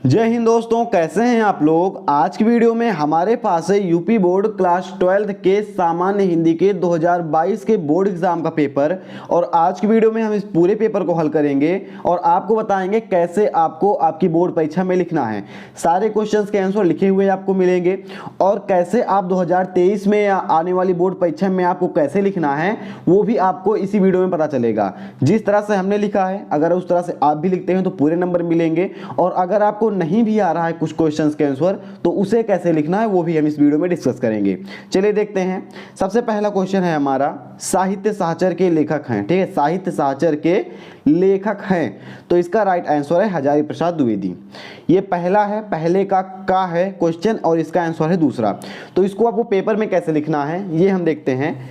जय हिंद दोस्तों, कैसे हैं आप लोग। आज की वीडियो में हमारे पास है यूपी बोर्ड क्लास 12 के सामान्य हिंदी के 2022 के बोर्ड एग्जाम का पेपर। और आज की वीडियो में हम इस पूरे पेपर को हल करेंगे और आपको बताएंगे कैसे आपको आपकी बोर्ड परीक्षा में लिखना है। सारे क्वेश्चंस के आंसर लिखे हुए आपको मिलेंगे और कैसे आप 2023 में या आने वाली बोर्ड परीक्षा में आपको कैसे लिखना है वो भी आपको इसी वीडियो में पता चलेगा। जिस तरह से हमने लिखा है अगर उस तरह से आप भी लिखते हैं तो पूरे नंबर मिलेंगे, और अगर आपको नहीं भी आ रहा है कुछ क्वेश्चंस के आंसर तो उसे कैसे लिखना है वो भी हम इस वीडियो में डिस्कस करेंगे। चलिए देखते हैं। सबसे पहला क्वेश्चन है हमारा, साहित्य सहचर के लेखक हैं। ठीक है, साहित्य सहचर के लेखक हैं तो इसका राइट आंसर है हजारी प्रसाद द्विवेदी। ये पहला है, पहले का है क्वेश्चन और इसका आंसर है दूसरा। तो इसको आपको पेपर में कैसे लिखना है ये हम देखते हैं।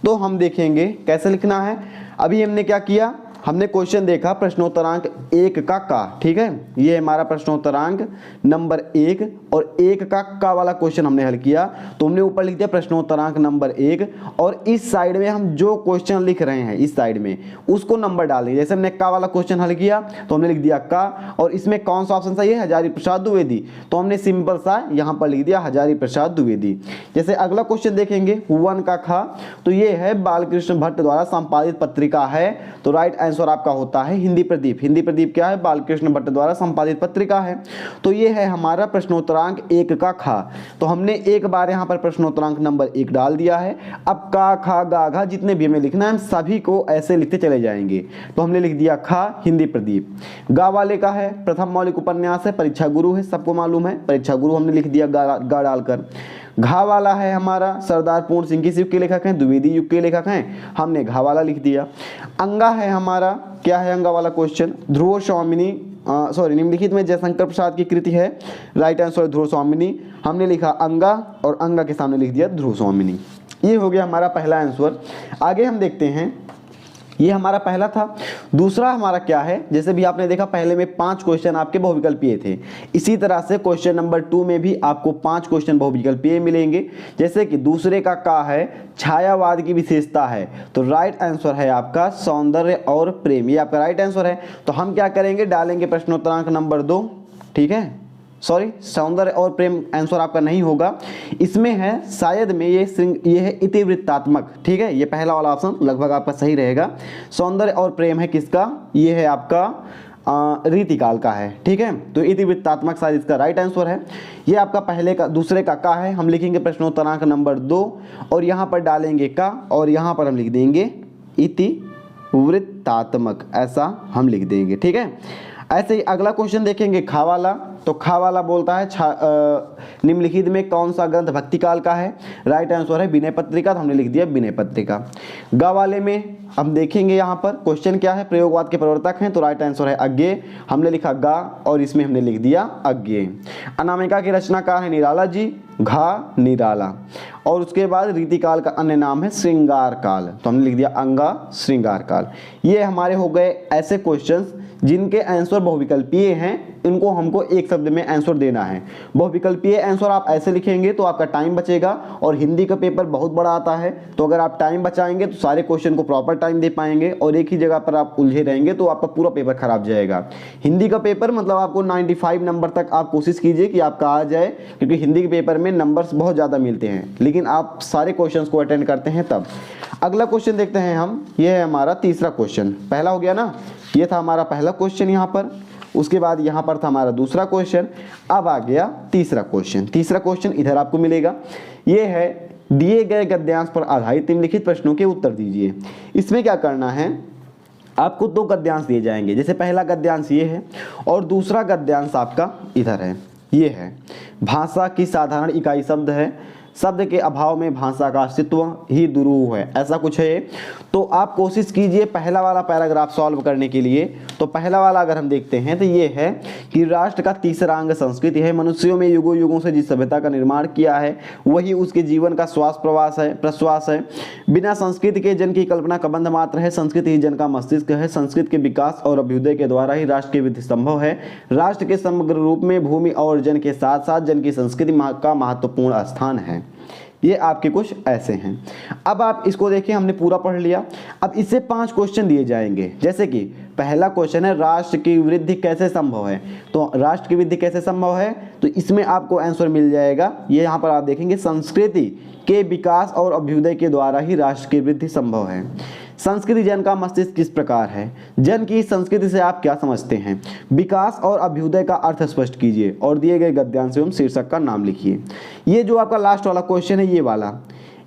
तो हम देखेंगे कैसे लिखना है। अभी हमने क्या किया, हमने क्वेश्चन देखा प्रश्नोत्तरांक 1 का। ठीक है, ये हमारा प्रश्नोत्तरांक नंबर 1 और 1 का वाला क्वेश्चन हमने हल किया। तो हमने ऊपर लिख दिया प्रश्नोत्तरांक नंबर 1 और इस साइड में हम जो क्वेश्चन लिख रहे हैं इस साइड में उसको नंबर डाल देंगे। जैसे हमने का वाला क्वेश्चन हल किया तो हमने लिख दिया का, और इसमें कौन सा ऑप्शन सही है, हजारी प्रसाद द्विवेदी। तो हमने सिंपल सा यहाँ पर लिख दिया हजारी प्रसाद द्विवेदी। जैसे अगला क्वेश्चन देखेंगे 1 का खा, तो ये है बालकृष्ण भट्ट द्वारा संपादित पत्रिका है। तो राइट आंसर आपका होता है हिंदी प्रदीप। हिंदी प्रदीप क्या है, बालकृष्ण भट्ट द्वारा संपादित पत्रिका है। तो ये है हमारा प्रश्नोत्तरांक 1 का खा। तो हमने एक बार यहाँ पर प्रश्नोत्तरांक नंबर 1 डाल दिया है। अब का खा गा घा जितने भी हमें लिखना है हम सभी को ऐसे लिखते चले जाएंगे। तो हमने लिख दिया खा हिंदी प्रदीप। गा वाले का है प्रथम मौलिक उपन्यास है, परीक्षा गुरु है, सबको मालूम है परीक्षा गुरु, हमने लिख दिया गा डालकर। घा वाला है हमारा सरदार पूर्ण सिंह किस युग के लेखक हैं, द्विवेदी युग के लेखक हैं, हमने घा वाला लिख दिया। अंगा है हमारा, क्या है अंगा वाला क्वेश्चन, ध्रुव स्वामिनी निम्नलिखित में जयशंकर प्रसाद की कृति है। राइट आंसर ध्रुव स्वामिनी, हमने लिखा अंगा और अंगा के सामने लिख दिया ध्रुव स्वामिनी। ये हो गया हमारा पहला आंसर। आगे हम देखते हैं, ये हमारा पहला था। दूसरा हमारा क्या है, जैसे भी आपने देखा पहले में 5 क्वेश्चन आपके बहुविकल्पीय थे, इसी तरह से क्वेश्चन नंबर 2 में भी आपको 5 क्वेश्चन बहुविकल्पीय मिलेंगे। जैसे कि दूसरे का है छायावाद की विशेषता है, तो राइट आंसर है आपका सौंदर्य और प्रेम, ये आपका राइट आंसर है। तो हम क्या करेंगे, डालेंगे प्रश्नोत्तरांक नंबर 2। ठीक है, सॉरी सौंदर्य और प्रेम आंसर आपका नहीं होगा, इसमें है शायद में ये है इतिवृत्तात्मक। ठीक है, ये पहला वाला ऑप्शन लगभग आपका सही रहेगा। सौंदर्य और प्रेम है किसका, ये है आपका रीतिकाल का है। ठीक है, तो इतिवृत्तात्मक शायद इसका राइट आंसर है। ये आपका पहले का दूसरे का है, हम लिखेंगे प्रश्नोत्तरांक नंबर 2 और यहाँ पर डालेंगे का और यहाँ पर हम लिख देंगे इतिवृत्तात्मक, ऐसा हम लिख देंगे। ठीक है, ऐसे ही अगला क्वेश्चन देखेंगे खा वाला। तो खा वाला बोलता है निम्नलिखित में कौन सा ग्रंथ भक्ति काल का है, राइट आंसर है विनय पत्रिका, तो हमने लिख दिया विनय पत्रिका। गा वाले में हम देखेंगे यहाँ पर क्वेश्चन क्या है, प्रयोगवाद के प्रवर्तक हैं, तो राइट आंसर है अज्ञेय, हमने लिखा गा और इसमें हमने लिख दिया अज्ञेय। अनामिका के रचनाकार है निराला जी, घा निराला। और उसके बाद रीतिकाल का अन्य नाम है श्रृंगार काल, तो हमने लिख दिया अंगा श्रृंगार काल। ये हमारे हो गए ऐसे क्वेश्चंस जिनके आंसर बहुविकल्पीय हैं, इनको हमको एक शब्द में आंसर देना है। बहुविकल्पीय आंसर आप ऐसे लिखेंगे तो आपका टाइम बचेगा, और हिंदी का पेपर बहुत बड़ा आता है, तो अगर आप टाइम बचाएंगे तो सारे क्वेश्चन को प्रॉपर टाइम दे पाएंगे, और एक ही जगह पर आप उलझे रहेंगे तो आपका पूरा पेपर खराब जाएगा। हिंदी का पेपर मतलब आपको 95 नंबर तक आप कोशिश कीजिए कि आपका आ जाए, क्योंकि हिंदी के पेपर में नंबर्स बहुत ज़्यादा मिलते हैं, लेकिन आप सारे क्वेश्चन को अटेंड करते हैं तब। अगला क्वेश्चन देखते हैं हम, ये है हमारा तीसरा क्वेश्चन। पहला हो गया ना, ये था हमारा पहला क्वेश्चन यहाँ पर, उसके बाद यहाँ पर था हमारा दूसरा क्वेश्चन, अब आ गया तीसरा क्वेश्चन। तीसरा क्वेश्चन इधर आपको मिलेगा, ये है दिए गए गद्यांश पर आधारित निम्नलिखित प्रश्नों के उत्तर दीजिए। इसमें क्या करना है, आपको 2 गद्यांश दिए जाएंगे। जैसे पहला गद्यांश ये है और दूसरा गद्यांश आपका इधर है, ये है भाषा की साधारण इकाई शब्द है, शब्द के अभाव में भाषा का अस्तित्व ही दुरूह है, ऐसा कुछ है। तो आप कोशिश कीजिए पहला वाला पैराग्राफ सॉल्व करने के लिए। तो पहला वाला अगर हम देखते हैं तो ये है कि राष्ट्र का तीसरा अंग संस्कृति है, मनुष्यों में युगों युगों से जिस सभ्यता का निर्माण किया है वही उसके जीवन का प्रश्वास है। बिना संस्कृति के जन की कल्पना का बंध मात्र है, संस्कृति ही जन का मस्तिष्क है, संस्कृत के विकास और अभ्युदय के द्वारा ही राष्ट्र की वृद्धि संभव है। राष्ट्र के समग्र रूप में भूमि और जन के साथ साथ जन की संस्कृति का महत्वपूर्ण स्थान है। ये आपके कुछ ऐसे हैं। अब आप इसको देखिए, हमने पूरा पढ़ लिया। अब इससे 5 क्वेश्चन दिए जाएंगे, जैसे कि पहला क्वेश्चन है राष्ट्र की वृद्धि कैसे संभव है। तो राष्ट्र की वृद्धि कैसे संभव है, तो इसमें आपको आंसर मिल जाएगा। ये यहाँ पर आप देखेंगे, संस्कृति के विकास और अभ्युदय के द्वारा ही राष्ट्र की वृद्धि संभव है। संस्कृति जन का मस्तिष्क किस प्रकार है। जन की संस्कृति से आप क्या समझते हैं। विकास और अभ्युदय का अर्थ स्पष्ट कीजिए और दिए गए गद्यांश एवं शीर्षक का नाम लिखिए। ये जो आपका लास्ट वाला क्वेश्चन है, ये वाला,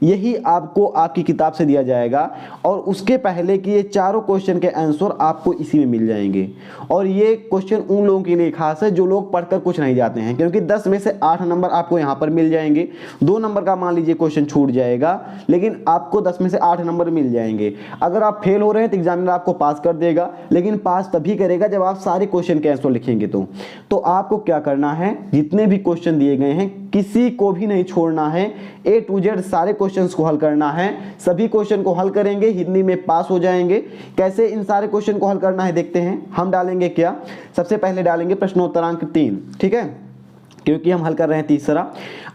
यही आपको आपकी किताब से दिया जाएगा और उसके पहले कि ये चारों क्वेश्चन के आंसर आपको इसी में मिल जाएंगे। और ये क्वेश्चन उन लोगों के लिए खास है जो लोग पढ़कर कुछ नहीं जाते हैं, क्योंकि 10 में से 8 नंबर आपको यहाँ पर मिल जाएंगे। 2 नंबर का मान लीजिए क्वेश्चन छूट जाएगा, लेकिन आपको 10 में से 8 नंबर मिल जाएंगे। अगर आप फेल हो रहे हैं तो एग्जामिनर आपको पास कर देगा, लेकिन पास तभी करेगा जब आप सारे क्वेश्चन के आंसर लिखेंगे। तो आपको क्या करना है, जितने भी क्वेश्चन दिए गए हैं किसी को भी नहीं छोड़ना है, A to Z सारे क्वेश्चंस को हल करना है। सभी क्वेश्चन को हल करेंगे, हिंदी में पास हो जाएंगे। कैसे इन सारे क्वेश्चन को हल करना है देखते हैं। हम डालेंगे क्या, सबसे पहले डालेंगे प्रश्नोत्तरांक 3, ठीक है, क्योंकि हम हल कर रहे हैं तीसरा।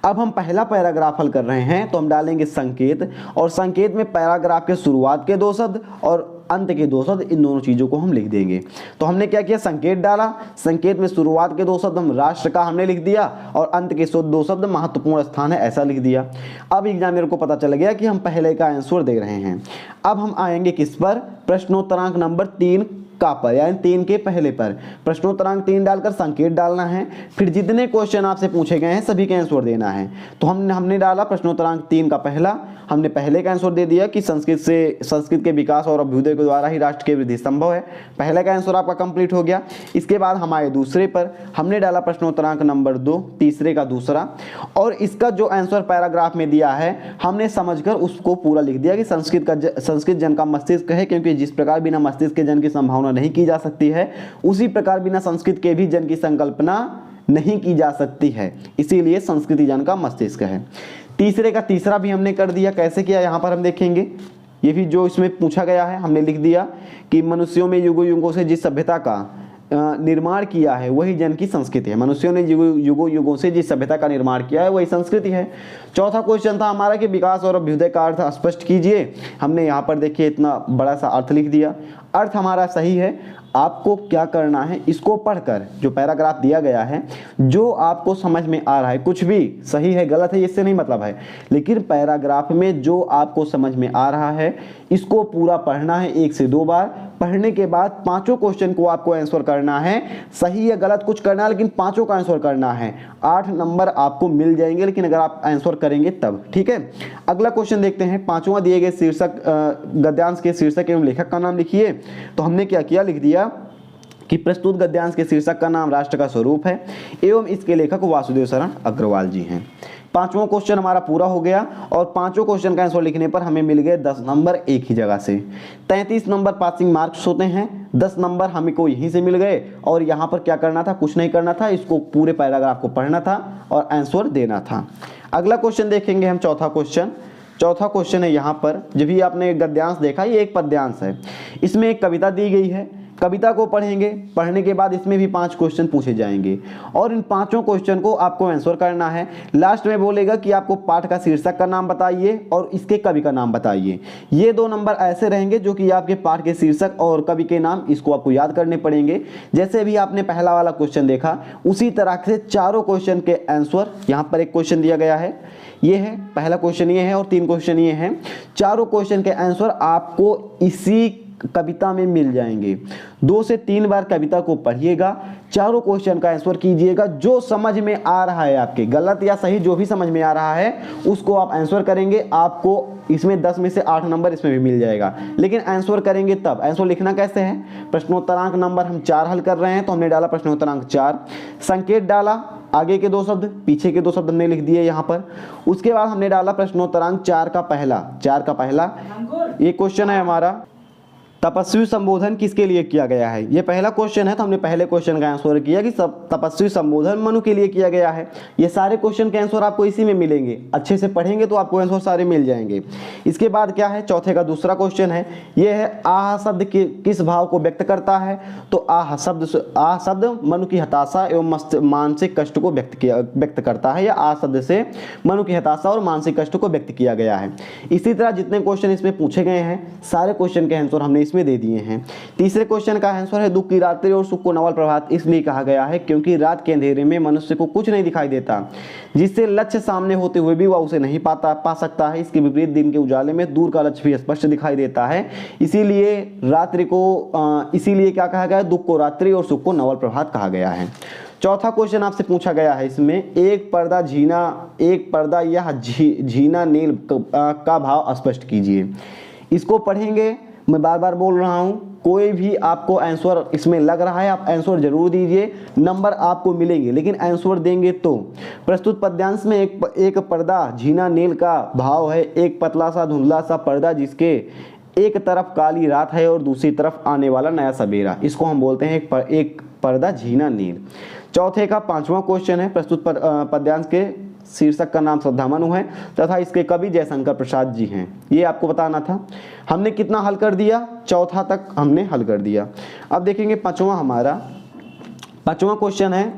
अब हम पहला पैराग्राफ हल कर रहे हैं, तो हम डालेंगे संकेत, और संकेत में पैराग्राफ के शुरुआत के 2 शब्द और अंत के 2 शब्द, इन दोनों चीजों को हम लिख देंगे। तो हमने क्या किया, संकेत डाला, संकेत में शुरुआत के 2 शब्द हम राष्ट्र का हमने लिख दिया और अंत के 2 शब्द महत्वपूर्ण स्थान है ऐसा लिख दिया। अब एग्जामिनर को पता चल गया कि हम पहले का आंसर दे रहे हैं। अब हम आएंगे किस पर, प्रश्नोत्तरांक नंबर 3 का पर, यानी 3 के पहले पर। प्रश्नोत्तरांक 3 डालकर संकेत डालना है, फिर जितने क्वेश्चन आपसे पूछे गए हैं सभी के आंसर देना है। तो हमने डाला प्रश्नोत्तरांक 3 का पहला, हमने पहले का आंसर दे दिया कि संस्कृत के विकास और अभ्युदय के द्वारा ही राष्ट्र की वृद्धि संभव है। पहले का आंसर आपका कंप्लीट हो गया। इसके बाद हम आए दूसरे पर, हमने डाला प्रश्नोत्तरांक नंबर 2, तीसरे का दूसरा, और इसका जो आंसर पैराग्राफ में दिया है हमने समझकर उसको पूरा लिख दिया कि संस्कृत जन का मस्तिष्क है, क्योंकि जिस प्रकार बिना मस्तिष्क के जन की संभावना नहीं की जा सकती है, उसी प्रकार बिना संस्कृत के भी जन की संकल्पना नहीं की जा सकती है, इसीलिए संस्कृति जन का मस्तिष्क है। तीसरे का तीसरा भी हमने कर दिया। कैसे किया, यहां पर हम देखेंगे। ये भी जो इसमें पूछा गया है हमने लिख दिया कि मनुष्यों में युगों युगों से जिस सभ्यता का निर्माण किया है वही जन की संस्कृति है। मनुष्यों ने युगों युगों से जिस सभ्यता का निर्माण किया है वही संस्कृति है। चौथा क्वेश्चन था हमारा कि विकास और अभ्युदय का अर्थ स्पष्ट कीजिए। हमने यहाँ पर देखिए इतना बड़ा सा अर्थ लिख दिया। अर्थ हमारा सही है। आपको क्या करना है, इसको पढ़कर जो पैराग्राफ दिया गया है, जो आपको समझ में आ रहा है, कुछ भी सही है गलत है इससे नहीं मतलब है, लेकिन पैराग्राफ में जो आपको समझ में आ रहा है इसको पूरा पढ़ना है 1 से 2 बार। पढ़ने के बाद 5 क्वेश्चन को आपको आंसर करना है, सही या गलत कुछ करना है लेकिन 5 का आंसर करना है। 8 नंबर आपको मिल जाएंगे, लेकिन अगर आप आंसर करेंगे तब, ठीक है। अगला क्वेश्चन देखते हैं। 5वां दिए गए शीर्षक, गद्यांश के शीर्षक एवं लेखक का नाम लिखिए। तो हमने क्या किया, लिख दिया कि प्रस्तुत गद्यांश के शीर्षक का नाम राष्ट्र का स्वरूप है एवं इसके लेखक वासुदेव शरण अग्रवाल जी हैं। 5वां क्वेश्चन हमारा पूरा हो गया और 5 क्वेश्चन का आंसर लिखने पर हमें मिल गए 10 नंबर एक ही जगह से। 33 नंबर पासिंग मार्क्स होते हैं, 10 नंबर हमें को यहीं से मिल गए। और यहाँ पर क्या करना था, कुछ नहीं करना था, इसको पूरे पैराग्राफ को पढ़ना था और आंसर देना था। अगला क्वेश्चन देखेंगे हम, चौथा क्वेश्चन है यहाँ पर। जब भी आपने गद्यांश देखा, ये एक पद्यांश है, इसमें एक कविता दी गई है। कविता को पढ़ेंगे, पढ़ने के बाद इसमें भी 5 क्वेश्चन पूछे जाएंगे और इन 5 क्वेश्चन को आपको आंसर करना है। लास्ट में बोलेगा कि आपको पाठ का शीर्षक का नाम बताइए और इसके कवि का नाम बताइए। ये 2 नंबर ऐसे रहेंगे जो कि आपके पाठ के शीर्षक और कवि के नाम, इसको आपको याद करने पड़ेंगे। जैसे भी आपने पहला वाला क्वेश्चन देखा उसी तरह से चारों क्वेश्चन के आंसर, यहाँ पर एक क्वेश्चन दिया गया है, ये है पहला क्वेश्चन, ये है और 3 क्वेश्चन ये हैं। चारों क्वेश्चन के आंसर आपको इसी कविता में मिल जाएंगे। 2 से 3 बार कविता को पढ़िएगा, चारों क्वेश्चन का आंसर कीजिएगा। जो समझ में आ रहा है आपके, गलत या सही जो भी समझ में आ रहा है उसको आप आंसर करेंगे। आपको इसमें 10 में से 8 नंबर इसमें भी मिल जाएगा, लेकिन आंसर करेंगे तब। आंसर लिखना कैसे है, प्रश्नोत्तरांक नंबर हम 4 हल कर रहे हैं, तो हमने डाला प्रश्नोत्तरांक 4, संकेत डाला, आगे के 2 शब्द पीछे के 2 शब्द हमने लिख दिए यहाँ पर। उसके बाद हमने डाला प्रश्नोत्तरांक 4 का पहला। ये क्वेश्चन है हमारा, तपस्वी संबोधन किसके लिए किया गया है? ये पहला क्वेश्चन है, तो हमने पहले क्वेश्चन का आंसर किया कि सब तपस्वी संबोधन मनु के लिए किया गया है। ये सारे क्वेश्चन के आंसर आपको इसी में मिलेंगे, अच्छे से पढ़ेंगे तो आपको आंसर सारे मिल जाएंगे। इसके बाद क्या है, चौथे का दूसरा क्वेश्चन है, ये है आह शब्द किस भाव को व्यक्त करता है? तो आह शब्द मनु की हताशा एवं मानसिक कष्ट को व्यक्त करता है, या आह शब्द से मनु की हताशा और मानसिक कष्ट को व्यक्त किया गया है। इसी तरह जितने क्वेश्चन इसमें पूछे गए हैं सारे क्वेश्चन के आंसर हमने इसमें दे दिए हैं। तीसरे क्वेश्चन का आंसर है दुख की रात्रि और सुख को नवल प्रभात इसलिए कहा गया है क्योंकि रात के अंधेरे में मनुष्य को कुछ नहीं दिखाई देता, जिससे लक्ष्य सामने होते हुए भी वह उसे नहीं पा सकता है। इसके विपरीत दिन के उजाले में दूर का लक्ष्य भी स्पष्ट दिखाई देता है। इसीलिए इसीलिए क्या कहा गया है, दुख को रात्रि और सुख को नवल प्रभात कहा गया है। चौथा क्वेश्चन आपसे पूछा गया है इसमें, एक पर्दा या झीना नील का भाव स्पष्ट कीजिए। इसको पढ़ेंगे, मैं बार बार बोल रहा हूं, कोई भी आपको आंसर इसमें लग रहा है आप आंसर जरूर दीजिए, नंबर आपको मिलेंगे, लेकिन आंसर देंगे तो। प्रस्तुत पद्यांश में एक पर्दा झीना नील का भाव है, एक पतला सा धुंधला सा पर्दा जिसके एक तरफ काली रात है और दूसरी तरफ आने वाला नया सवेरा, इसको हम बोलते हैं एक पर्दा झीना नील। चौथे का पांचवा क्वेश्चन है, प्रस्तुत पद्यांश के शीर्षक का नाम श्रद्धामनु है तथा इसके कवि जयशंकर प्रसाद जी हैं। ये आपको बताना था। हमने कितना हल कर दिया? चौथा तक हमने हल कर दिया। अब देखेंगे पांचवा क्वेश्चन है,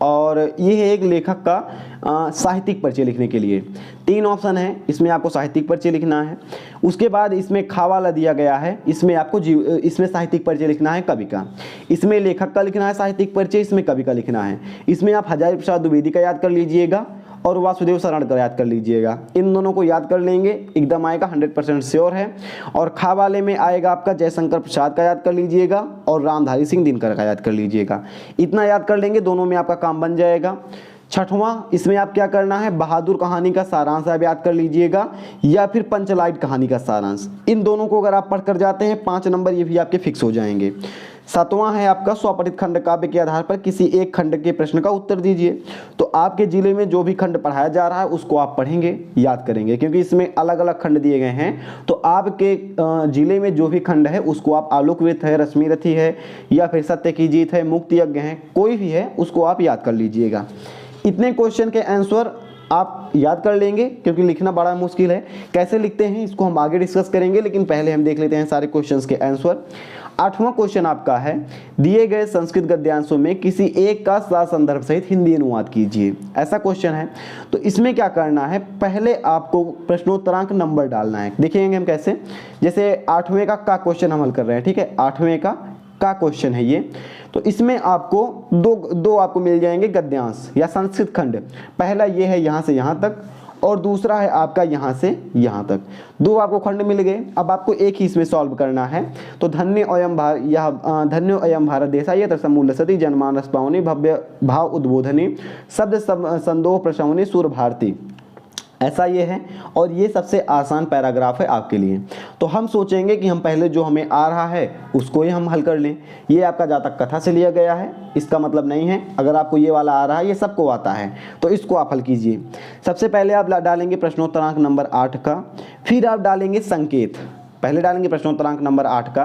और ये है एक लेखक का साहित्यिक परिचय लिखने के लिए 3 ऑप्शन है, इसमें आपको साहित्यिक परिचय लिखना है। उसके बाद इसमें खा वाला दिया गया है, इसमें आपको इसमें साहित्यिक परिचय लिखना है कवि का, इसमें लेखक का लिखना है साहित्यिक परिचय, इसमें कवि का लिखना है। इसमें आप हजारी प्रसाद द्विवेदी का याद कर लीजिएगा और वासुदेव शरण का याद कर लीजिएगा। इन दोनों को याद कर लेंगे, एकदम आएगा, 100% श्योर है। और खा वाले में आएगा आपका जयशंकर प्रसाद का याद कर लीजिएगा और रामधारी सिंह दिनकर का याद कर लीजिएगा। इतना याद कर लेंगे, दोनों में आपका काम बन जाएगा। छठवां, इसमें आप क्या करना है, बहादुर कहानी का सारांश आप याद कर लीजिएगा या फिर पंचलाइट कहानी का सारांश। इन दोनों को अगर आप पढ़ कर जाते हैं 5 नंबर ये भी आपके फिक्स हो जाएंगे। 7वां है आपका स्वपठित खंड काव्य के आधार पर किसी एक खंड के प्रश्न का उत्तर दीजिए। तो आपके जिले में जो भी खंड पढ़ाया जा रहा है उसको आप पढ़ेंगे, याद करेंगे, क्योंकि इसमें अलग अलग खंड दिए गए हैं। तो आपके जिले में जो भी खंड है उसको आप आलोकवृत्त है, रश्मिरथी है या फिर सत्य की जीत है, मुक्ति यज्ञ है, कोई भी है उसको आप याद कर लीजिएगा। इतने क्वेश्चन के आंसर आप याद कर लेंगे, क्योंकि लिखना बड़ा मुश्किल है। कैसे लिखते हैं इसको हम आगे डिस्कस करेंगे, लेकिन पहले हम देख लेते हैं सारे क्वेश्चंस के आंसर। 8वां क्वेश्चन आपका है, दिए गए संस्कृत गद्यांशों में किसी एक का संदर्भ सहित हिंदी अनुवाद कीजिए। ऐसा क्वेश्चन है। तो इसमें क्या करना है, पहले आपको प्रश्नोत्तरांक नंबर डालना है। देखेंगे हम कैसे, जैसे 8वें का क्वेश्चन हम हल कर रहे हैं, ठीक है, 8वें का क्वेश्चन है ये। तो इसमें आपको दो आपको मिल जाएंगे गद्यांश या संस्कृत खंड। पहला ये है यहाँ से यहाँ तक और दूसरा है आपका यहाँ से यहाँ तक। 2 आपको खंड मिल गए। अब आपको एक ही इसमें सॉल्व करना है। तो धन्यो अयम भारत देशा यत्र समूल सती जनमानस पावनी भव्य भाव उद्बोधनी शब्द संदोह प्रशमनी सुर भारती, ऐसा ये है। और ये सबसे आसान पैराग्राफ है आपके लिए। तो हम सोचेंगे कि हम पहले जो हमें आ रहा है उसको ही हम हल कर लें। ये आपका जातक कथा से लिया गया है, इसका मतलब नहीं है अगर आपको ये वाला आ रहा है, ये सबको आता है, तो इसको आप हल कीजिए। सबसे पहले आप डालेंगे प्रश्नोत्तरांक नंबर 8 का, फिर आप डालेंगे संकेत। पहले डालेंगे प्रश्नोत्तरांक नंबर 8 का,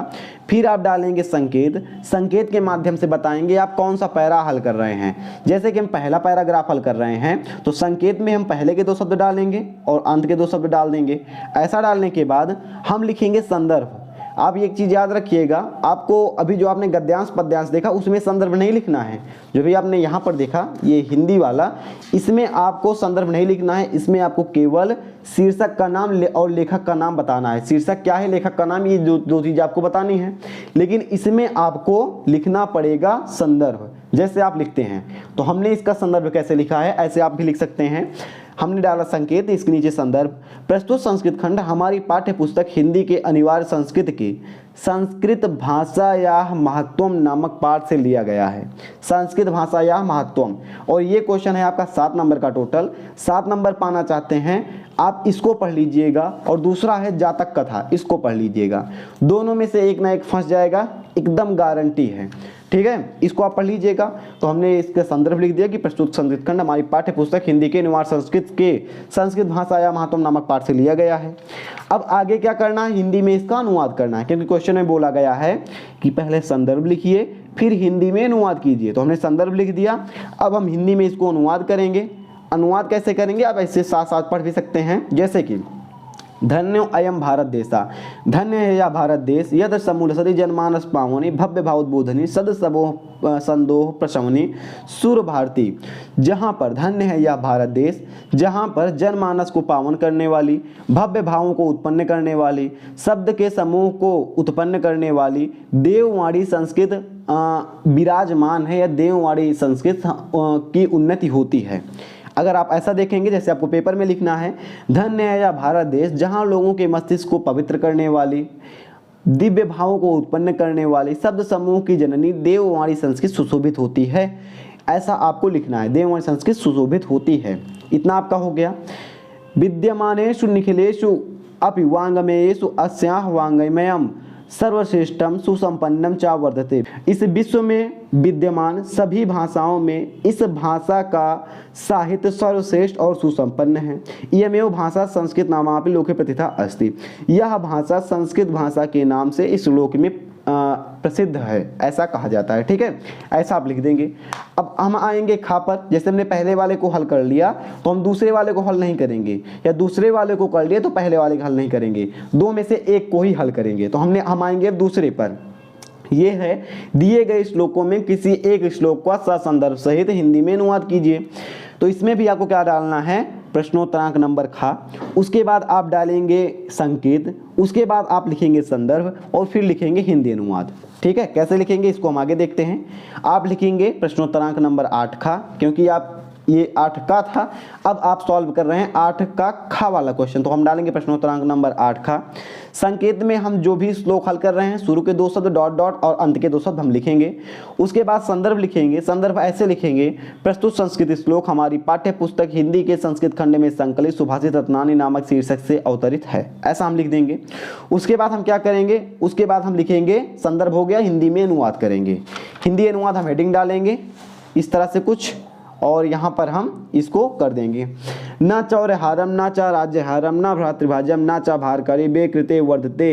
फिर आप डालेंगे संकेत। संकेत के माध्यम से बताएंगे आप कौन सा पैरा हल कर रहे हैं। जैसे कि हम पहला पैराग्राफ हल कर रहे हैं तो संकेत में हम पहले के 2 शब्द डालेंगे और अंत के 2 शब्द डाल देंगे। ऐसा डालने के बाद हम लिखेंगे संदर्भ। आप एक चीज़ याद रखिएगा, आपको अभी जो आपने गद्यांश पद्यांश देखा उसमें संदर्भ नहीं लिखना है। जो भी आपने यहाँ पर देखा ये हिंदी वाला, इसमें आपको संदर्भ नहीं लिखना है। इसमें आपको केवल शीर्षक का नाम और लेखक का नाम बताना है। शीर्षक क्या है, लेखक का नाम, ये दो चीज़ आपको बतानी है। लेकिन इसमें आपको लिखना पड़ेगा संदर्भ, जैसे आप लिखते हैं। तो हमने इसका संदर्भ कैसे लिखा है, ऐसे आप भी लिख सकते हैं। हमने डाला संकेत, इसके नीचे संदर्भ। प्रस्तुत संस्कृत खंड हमारी पाठ्य पुस्तक हिंदी के अनिवार्य संस्कृत भाषा या महत्वम नामक पाठ से लिया गया है। संस्कृत भाषा या महत्वम, और ये क्वेश्चन है आपका 7 नंबर का। टोटल 7 नंबर पाना चाहते हैं आप, इसको पढ़ लीजिएगा। और दूसरा है जातक कथा, इसको पढ़ लीजिएगा। दोनों में से एक ना एक फंस जाएगा, एकदम गारंटी है, ठीक है, इसको आप पढ़ लीजिएगा। तो हमने इसका संदर्भ लिख दिया कि प्रस्तुत संस्कृत खंड हमारी पाठ्य पुस्तक हिंदी के निवार संस्कृत के संस्कृत भाषा या महात्म नामक पाठ से लिया गया है। अब आगे क्या करना है, हिंदी में इसका अनुवाद करना है, क्योंकि क्वेश्चन में बोला गया है कि पहले संदर्भ लिखिए फिर हिंदी में अनुवाद कीजिए। तो हमने संदर्भ लिख दिया, अब हम हिंदी में इसको अनुवाद करेंगे। अनुवाद कैसे करेंगे, आप ऐसे साथ साथ पढ़ भी सकते हैं, जैसे कि धन्यो अयम भारत देशा, धन्य है यह भारत देश, यद समूल सदी जनमानस पावनी, भव्य भावोद्बोधनी, सद सबोह संदोह प्रशमनी, सुर भारती। जहाँ पर धन्य है यह भारत देश, जहाँ पर जनमानस को पावन करने वाली, भव्य भावों को उत्पन्न करने वाली, शब्द के समूह को उत्पन्न करने वाली देववाणी संस्कृत विराजमान है, या देववाणी संस्कृत की उन्नति होती है। अगर आप ऐसा देखेंगे, जैसे आपको पेपर में लिखना है, धन्य है यह भारत देश जहाँ लोगों के मस्तिष्क को पवित्र करने वाली, दिव्य भावों को उत्पन्न करने वाली, शब्द समूह की जननी देववाणी संस्कृत सुशोभित होती है। ऐसा आपको लिखना है, देववाणी संस्कृत सुशोभित होती है। इतना आपका हो गया। विद्यमानेषु निखिलेषु अपि वाङ्मयेषु अस्याः वाङ्मयम् सर्वश्रेष्ठम सुसंपन्नम चा वर्धते। इस विश्व में विद्यमान सभी भाषाओं में इस भाषा का साहित्य सर्वश्रेष्ठ और सुसंपन्न है। इयमेव भाषा संस्कृत नामापि लोके प्रतिथा अस्ति। यह भाषा संस्कृत भाषा के नाम से इस लोक में प्रसिद्ध है, ऐसा कहा जाता है। ठीक है, ऐसा आप लिख देंगे। अब हम आएंगे खा पर। जैसे हमने पहले वाले को हल कर लिया तो हम दूसरे वाले को हल नहीं करेंगे, या दूसरे वाले को कर लिया तो पहले वाले का हल नहीं करेंगे, दो में से एक को ही हल करेंगे। तो हम आएंगे दूसरे पर। ये है, दिए गए श्लोकों में किसी एक श्लोक का ससंदर्भ सहित हिंदी में अनुवाद कीजिए। तो इसमें भी आपको क्या डालना है, प्रश्नोत्तरांक नंबर खा, उसके बाद आप डालेंगे संकेत, उसके बाद आप लिखेंगे संदर्भ और फिर लिखेंगे हिंदी अनुवाद। ठीक है, कैसे लिखेंगे इसको हम आगे देखते हैं। आप लिखेंगे प्रश्नोत्तरांक नंबर 8 खा, क्योंकि आप ये 8 का था, अब आप सॉल्व कर रहे हैं 8 का खा वाला क्वेश्चन, तो हम डालेंगे प्रश्नोत्तरांक नंबर 8 खा। संकेत में हम जो भी श्लोक हल कर रहे हैं, शुरू के 2 शब्द डॉट डॉट और अंत के 2 शब्द हम लिखेंगे। उसके बाद संदर्भ लिखेंगे। संदर्भ ऐसे लिखेंगे, प्रस्तुत संस्कृत श्लोक हमारी पाठ्य पुस्तक हिंदी के संस्कृत खंड में संकलित सुभाषित रत्नानी नामक शीर्षक से अवतरित है, ऐसा हम लिख देंगे। उसके बाद हम क्या करेंगे, उसके बाद हम लिखेंगे संदर्भ हो गया, हिंदी में अनुवाद करेंगे। हिंदी अनुवाद हम हेडिंग डालेंगे इस तरह से कुछ, और यहाँ पर हम इसको कर देंगे, न चौरहारम न च राज्यहारम न भ्रातृभाजम न च भारकरी बे कृते वर्धते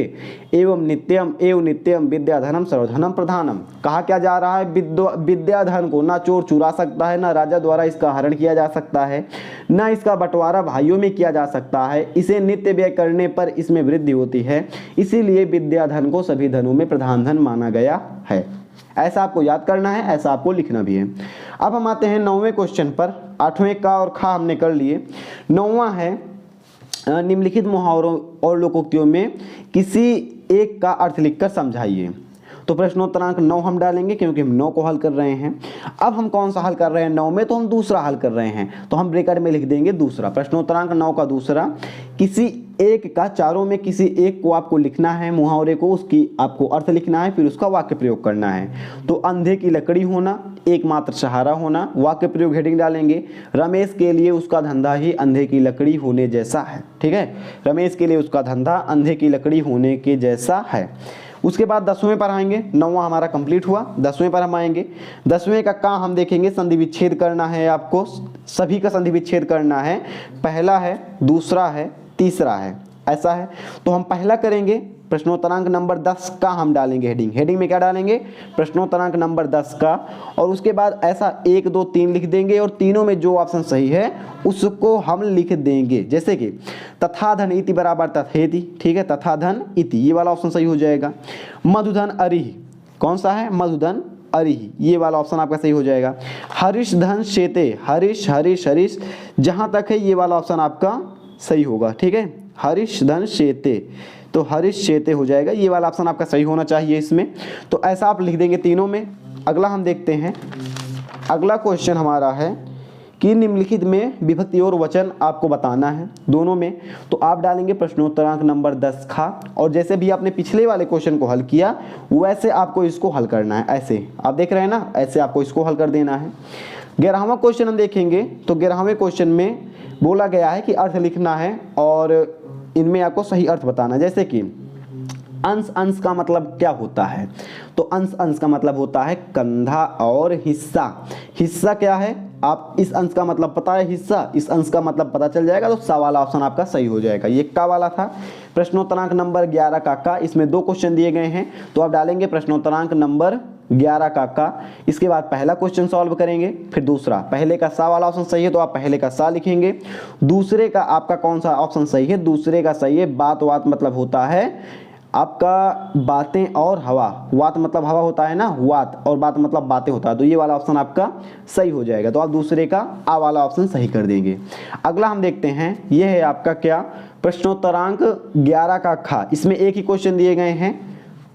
एवं नित्यम विद्याधनम सर्वधनम प्रधानम। कहा क्या जा रहा है, विद्याधन को ना चोर चुरा सकता है, ना राजा द्वारा इसका हरण किया जा सकता है, ना इसका बंटवारा भाइयों में किया जा सकता है, इसे नित्य व्यय करने पर इसमें वृद्धि होती है, इसीलिए विद्याधन को सभी धनों में प्रधान धन माना गया है। ऐसा आपको याद करना है, ऐसा आपको लिखना भी है। अब हम आते हैं 9वें क्वेश्चन पर। 8वें का और खा हमने कर लिए। 9वां है, निम्नलिखित मुहावरों और लोकोक्तियों में किसी एक का अर्थ लिखकर समझाइए। तो प्रश्नोत्तरांक 9 हम डालेंगे, क्योंकि हम 9 को हल कर रहे हैं। अब हम कौन सा हल कर रहे हैं 9 में, तो हम दूसरा हल कर रहे हैं, तो हम ब्रैकेट में लिख देंगे दूसरा। प्रश्नोत्तरांक 9 का दूसरा, किसी एक का, चारों में किसी एक को आपको लिखना है, मुहावरे को, उसकी आपको अर्थ लिखना है, फिर उसका वाक्य प्रयोग करना है। तो अंधे की लकड़ी होना, एकमात्र सहारा होना, वाक्य प्रयोग हेडिंग डालेंगे, रमेश के लिए उसका धंधा ही अंधे की लकड़ी होने जैसा है। ठीक है, रमेश के लिए उसका धंधा अंधे की लकड़ी होने के जैसा है। उसके बाद 10वें पर आएंगे। 9वां हमारा कंप्लीट हुआ, 10वें पर हम आएंगे। 10वें का काम हम देखेंगे, संधि विच्छेद करना है आपको, सभी का संधि विच्छेद करना है। पहला है, दूसरा है, तीसरा है, ऐसा है। तो हम पहला करेंगे, प्रश्नोत्तरांक नंबर 10 का हम डालेंगे हेडिंग में क्या डालेंगे, प्रश्नोत्तरांक नंबर 10 का, और उसके बाद ऐसा 1 2 3 लिख देंगे, और तीनों में जो ऑप्शन सही है उसको हम लिख देंगे। जैसे कि तथा धन इति बराबर तथेति, ठीक है, तथा धन इति, ये वाला ऑप्शन सही हो जाएगा। मधुधन अरिहि, कौन सा है, मधुधन अरिहि, ये वाला ऑप्शन आपका सही हो जाएगा। हरीश धन शेते, हरीश हरीश हरीश, जहां तक है ये वाला ऑप्शन आपका सही होगा। ठीक है, हरीश धन शेते, तो हरीश शेते हो जाएगा, ये वाला ऑप्शन आपका सही होना चाहिए इसमें। तो ऐसा आप लिख देंगे तीनों में। अगला हम देखते हैं, अगला क्वेश्चन हमारा है कि निम्नलिखित में विभक्ति और वचन आपको बताना है दोनों में। तो आप डालेंगे प्रश्नोत्तरांक नंबर 10 खा, और जैसे भी आपने पिछले वाले क्वेश्चन को हल किया वैसे आपको इसको हल करना है। ऐसे आप देख रहे हैं ना, ऐसे आपको इसको हल कर देना है। 11वां क्वेश्चन हम देखेंगे। तो 11वें क्वेश्चन में बोला गया है कि अर्थ लिखना है और इनमें आपको सही अर्थ बताना है। जैसे कि अंश, अंश का मतलब क्या होता है, तो अंश, अंश का मतलब होता है कंधा, और हिस्सा, हिस्सा क्या है, आप इस अंश का मतलब पता है हिस्सा, इस अंश का मतलब पता चल जाएगा, तो सा वाला ऑप्शन आपका सही हो जाएगा। ये का वाला था। प्रश्नोत्तरांक नंबर 11 का इसमें 2 क्वेश्चन दिए गए हैं, तो आप डालेंगे प्रश्नोत्तरांक नंबर 11 का। इसके बाद पहला क्वेश्चन सॉल्व करेंगे, फिर दूसरा। पहले का सा वाला ऑप्शन सही है तो आप पहले का सा लिखेंगे। दूसरे का आपका कौन सा ऑप्शन सही है, दूसरे का सही है बात, वात मतलब होता है आपका बातें और हवा, वात मतलब हवा होता है ना, वात, और बात मतलब बातें होता है, तो ये वाला ऑप्शन आपका सही हो जाएगा। तो आप दूसरे का आ वाला ऑप्शन सही कर देंगे। अगला हम देखते हैं, ये है आपका क्या, प्रश्नोत्तरांक 11 का खा। इसमें एक ही क्वेश्चन दिए गए हैं,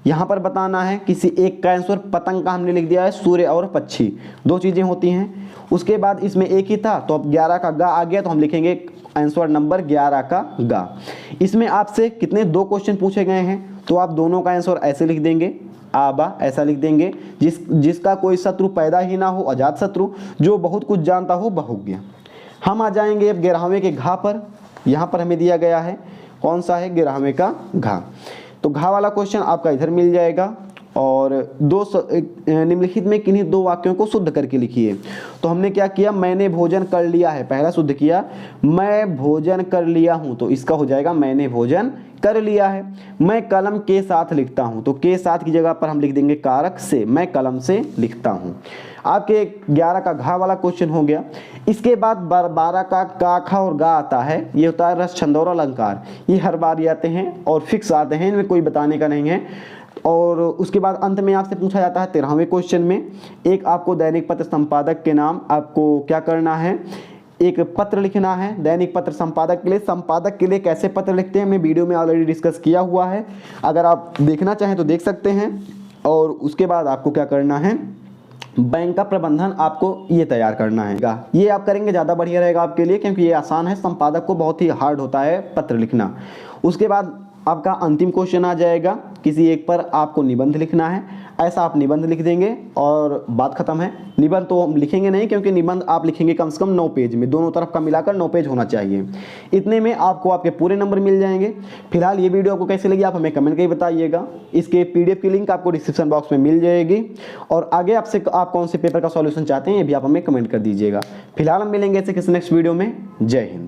यहाँ पर बताना है किसी एक का आंसर। पतंग का हमने लिख दिया है, सूर्य और पक्षी, 2 चीज़ें होती हैं। उसके बाद इसमें एक ही था, तो अब 11 का गा आ गया, तो हम लिखेंगे आंसर नंबर 11 का गा। इसमें आपसे कितने 2 क्वेश्चन पूछे गए हैं, तो आप दोनों का आंसर ऐसे लिख देंगे, आबा ऐसा लिख देंगे। जिसका कोई शत्रु पैदा ही ना हो, अजात शत्रु, जो बहुत कुछ जानता हो बहुज्ञ। हम आ जाएंगे अब 11वें के घा पर। यहाँ पर हमें दिया गया है कौन सा है, 11वें का घा। तो घा वाला क्वेश्चन आपका इधर मिल जाएगा, और निम्नलिखित में किन्हीं 2 वाक्यों को शुद्ध करके लिखिए। तो हमने क्या किया, मैंने भोजन कर लिया है, पहला शुद्ध किया, मैं भोजन कर लिया हूं, तो इसका हो जाएगा मैंने भोजन कर लिया है। मैं कलम के साथ लिखता हूं, तो के साथ की जगह पर हम लिख देंगे कारक से, मैं कलम से लिखता हूं। आपके 11 का घा वाला क्वेश्चन हो गया। इसके बाद 12 का खा और गा आता है, ये होता है रस, छंद और अलंकार। ये हर बार ये आते हैं और फिक्स आते हैं, इनमें कोई बताने का नहीं है। और उसके बाद अंत में आपसे पूछा जाता है 13वें क्वेश्चन में, एक आपको दैनिक पत्र संपादक के नाम आपको क्या करना है, एक पत्र लिखना है दैनिक पत्र संपादक के लिए। संपादक के लिए कैसे पत्र लिखते हैं मैं वीडियो में ऑलरेडी डिस्कस किया हुआ है, अगर आप देखना चाहें तो देख सकते हैं। और उसके बाद आपको क्या करना है, बैंक का प्रबंधन आपको ये तैयार करना है। ये आप करेंगे ज़्यादा बढ़िया रहेगा आपके लिए, क्योंकि ये आसान है, संपादक को बहुत ही हार्ड होता है पत्र लिखना। उसके बाद आपका अंतिम क्वेश्चन आ जाएगा, किसी एक पर आपको निबंध लिखना है, ऐसा आप निबंध लिख देंगे और बात खत्म है। निबंध तो हम लिखेंगे नहीं, क्योंकि निबंध आप लिखेंगे कम से कम 9 पेज में, दोनों तरफ का मिलाकर 9 पेज होना चाहिए। इतने में आपको आपके पूरे नंबर मिल जाएंगे। फिलहाल ये वीडियो आपको कैसे लगी आप हमें कमेंट करके बताइएगा। इसके PDF की लिंक आपको डिस्क्रिप्शन बॉक्स में मिल जाएगी, और आगे आपसे आप कौन से पेपर का सॉल्यूशन चाहते हैं ये भी आप हमें कमेंट कर दीजिएगा। फिलहाल हम मिलेंगे ऐसे किसी नेक्स्ट वीडियो में। जय हिंद।